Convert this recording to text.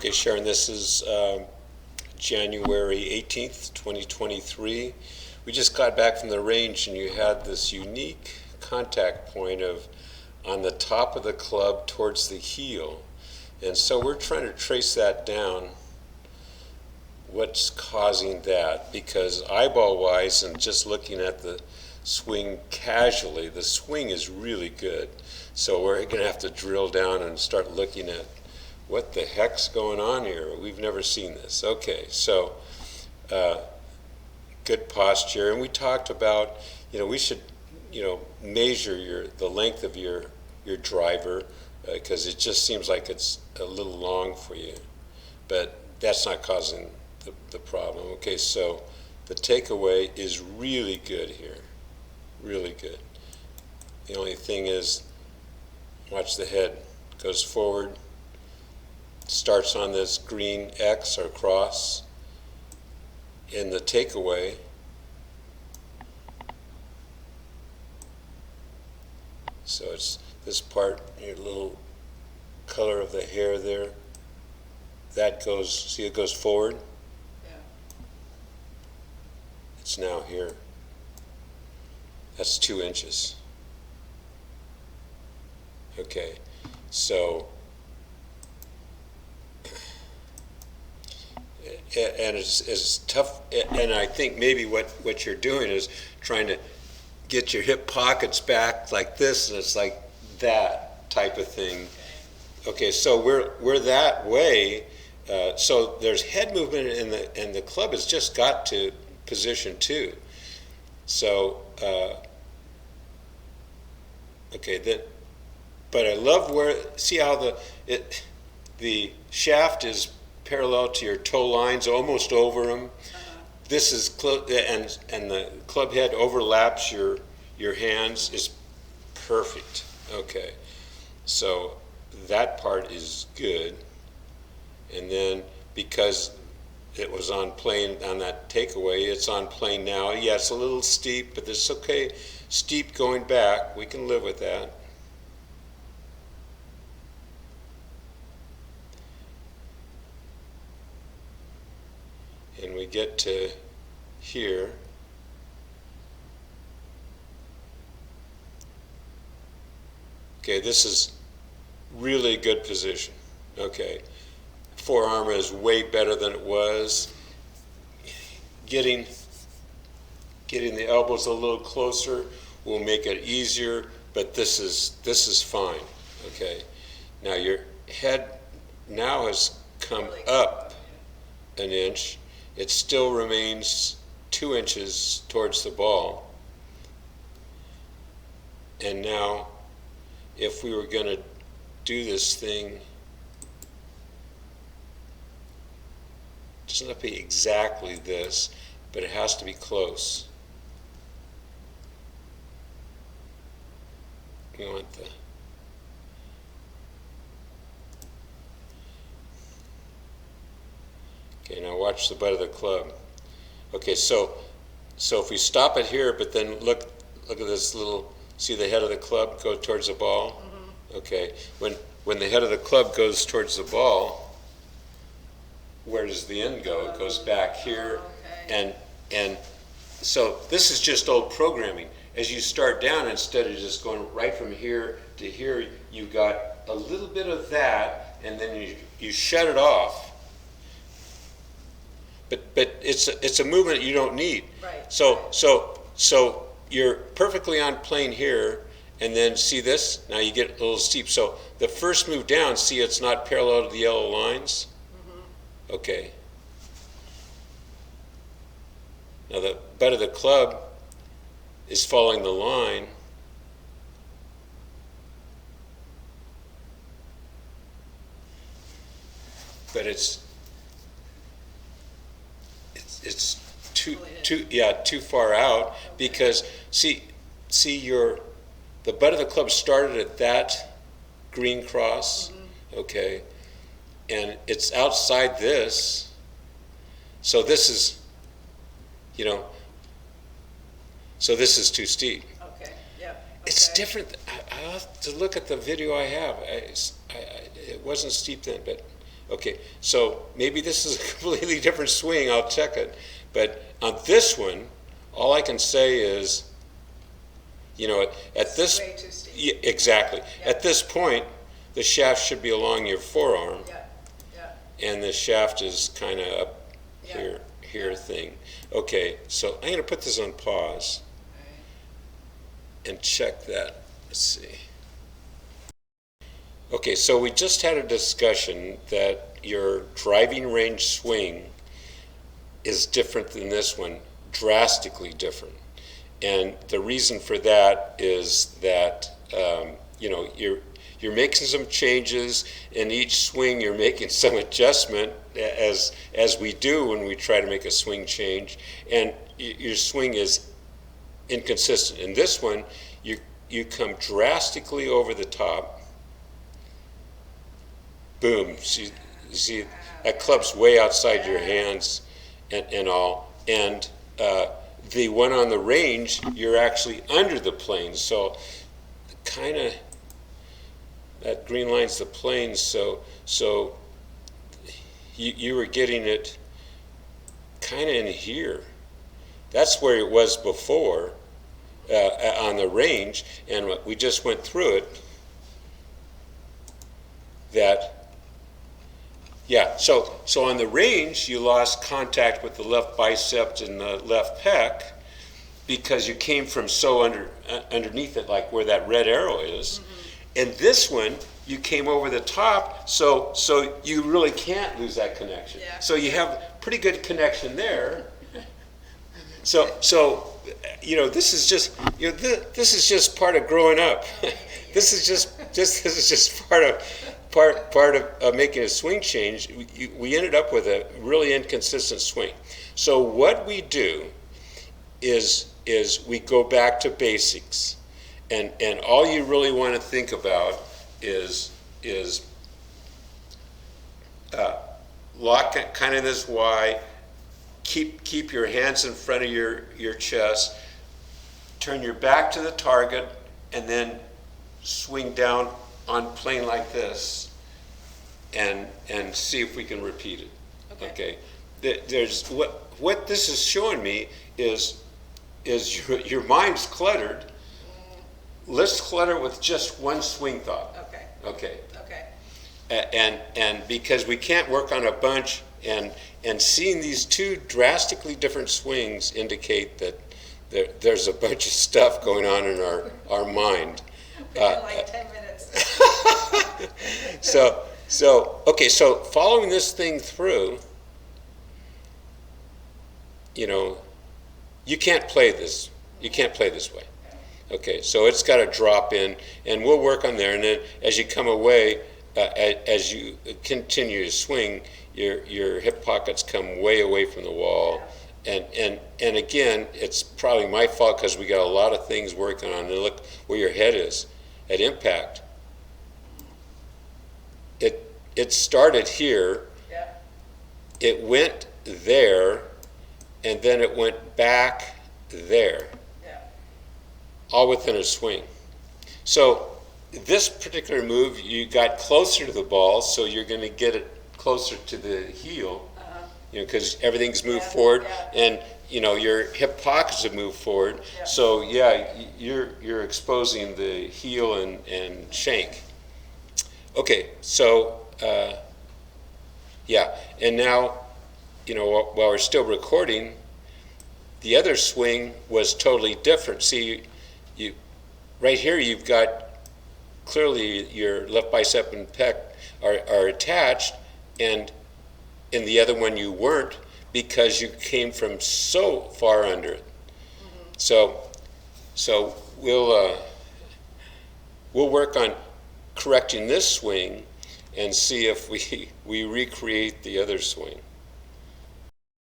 Okay, Sharon, this is January 18th, 2023. We just got back from the range and you had this unique contact point of on the top of the club towards the heel. And so we're trying to trace that down, what's causing that, because eyeball-wise and just looking at the swing casually, the swing is really good. So we're going to have to drill down and start looking at what the heck's going on here. We've never seen this. Okay, so good posture. And we talked about, we should, measure the length of your driver because it just seems like it's a little long for you. But that's not causing the problem. Okay, so the takeaway is really good here. Really good. The only thing is, watch the head. Goes forward, starts on this green X or cross. In the takeaway, so it's this part, your little color of the hair there, that goes, see it goes forward? Yeah. It's now here. That's 2 inches. Okay, so, and it's tough, and I think maybe what you're doing is trying to get your hip pockets back like this, and it's like that type of thing. Okay, so we're that way. So there's head movement, and the club has just got to position 2. So, okay, but I love see how the shaft is parallel to your toe lines, almost over them. This is and the club head overlaps your hands. Is perfect. Okay, so that part is good. And then because it was on plane on that takeaway, it's on plane now. Yeah, it's a little steep, but it's okay. Steep going back, we can live with that. And we get to here. Okay, this is really good position. Okay, forearm is way better than it was. Getting the elbows a little closer will make it easier, but this is fine. Okay, now your head now has come up an inch. It still remains 2 inches towards the ball. And now, if we were going to do this thing, it doesn't have to be exactly this, but it has to be close. We want the okay, now watch the butt of the club. Okay, so if we stop it here, but then look at this little, see the head of the club go towards the ball? Mm-hmm. Okay, when the head of the club goes towards the ball, where does the end go? It goes back here. Okay. And so this is just old programming. As you start down, instead of just going right from here to here, you got a little bit of that, and then you shut it off. But it's a movement you don't need. Right. So you're perfectly on plane here, and then see this? Now you get a little steep. So the first move down, see it's not parallel to the yellow lines? Mm-hmm. Okay. Now the butt of the club is following the line. But it's too far out, because see the butt of the club started at that green cross, okay, and it's outside this, so this is, so this is too steep. Okay. Yeah. Okay. It's different. I have to look at the video I have. It wasn't steep then, but Okay, so maybe this is a completely different swing, I'll check it. But on this one, all I can say is, you know, at this, way too steep. yeah, exactly. Yeah. At this point, the shaft should be along your forearm, Yeah, yeah. and the shaft is kind of up Yeah. here thing. Okay, so I'm going to put this on pause and check that. Let's see. Okay, so we just had a discussion that your driving range swing is different than this one, drastically different. And the reason for that is that you know, you're making some changes in each swing. You're making some adjustment as we do when we try to make a swing change, and your swing is inconsistent. In this one, you come drastically over the top. Boom! See that club's way outside your hands, and all. And the one on the range, you're actually under the plane. So kind of that green line's the plane. So you were getting it kind of in here. That's where it was before on the range, and we just went through it. That. Yeah, so on the range, you lost contact with the left bicep and the left pec because you came from so underneath it, like where that red arrow is. And this one, you came over the top, so you really can't lose that connection. Yeah. So you have pretty good connection there. So you know, this is just, you know, this is just part of growing up. This is just part of making a swing change. We ended up with a really inconsistent swing. So what we do is we go back to basics, and all you really want to think about is lock kind of this Y, keep your hands in front of your chest, turn your back to the target, and then swing down on plane like this, and see if we can repeat it. Okay. There's what this is showing me is your mind's cluttered. Let's clutter it with just one swing thought. Okay. And because we can't work on a bunch, and seeing these two drastically different swings indicate that there's a bunch of stuff going on in our mind. Like 10 minutes. Okay, so following this thing through, you know, you can't play this way. Okay, so it's got to drop in, and we'll work on there. And then as you come away, as you continue to swing, your hip pockets come way away from the wall. And again, it's probably my fault because we got a lot of things working on. And look where your head is at impact. It started here. Yeah. It went there, and then it went back there. Yeah. All within a swing. So this particular move, you got closer to the ball, so you're going to get it closer to the heel. You know, because everything's moved forward, and you know your hip pockets have moved forward. Yeah. So yeah, you're exposing the heel and shank. Okay, so yeah, and now, you know, while we're still recording, the other swing was totally different. See, you right here you've got clearly your left bicep and pec are attached, and in the other one you weren't because you came from so far under it. So we'll work on correcting this swing and see if we recreate the other swing.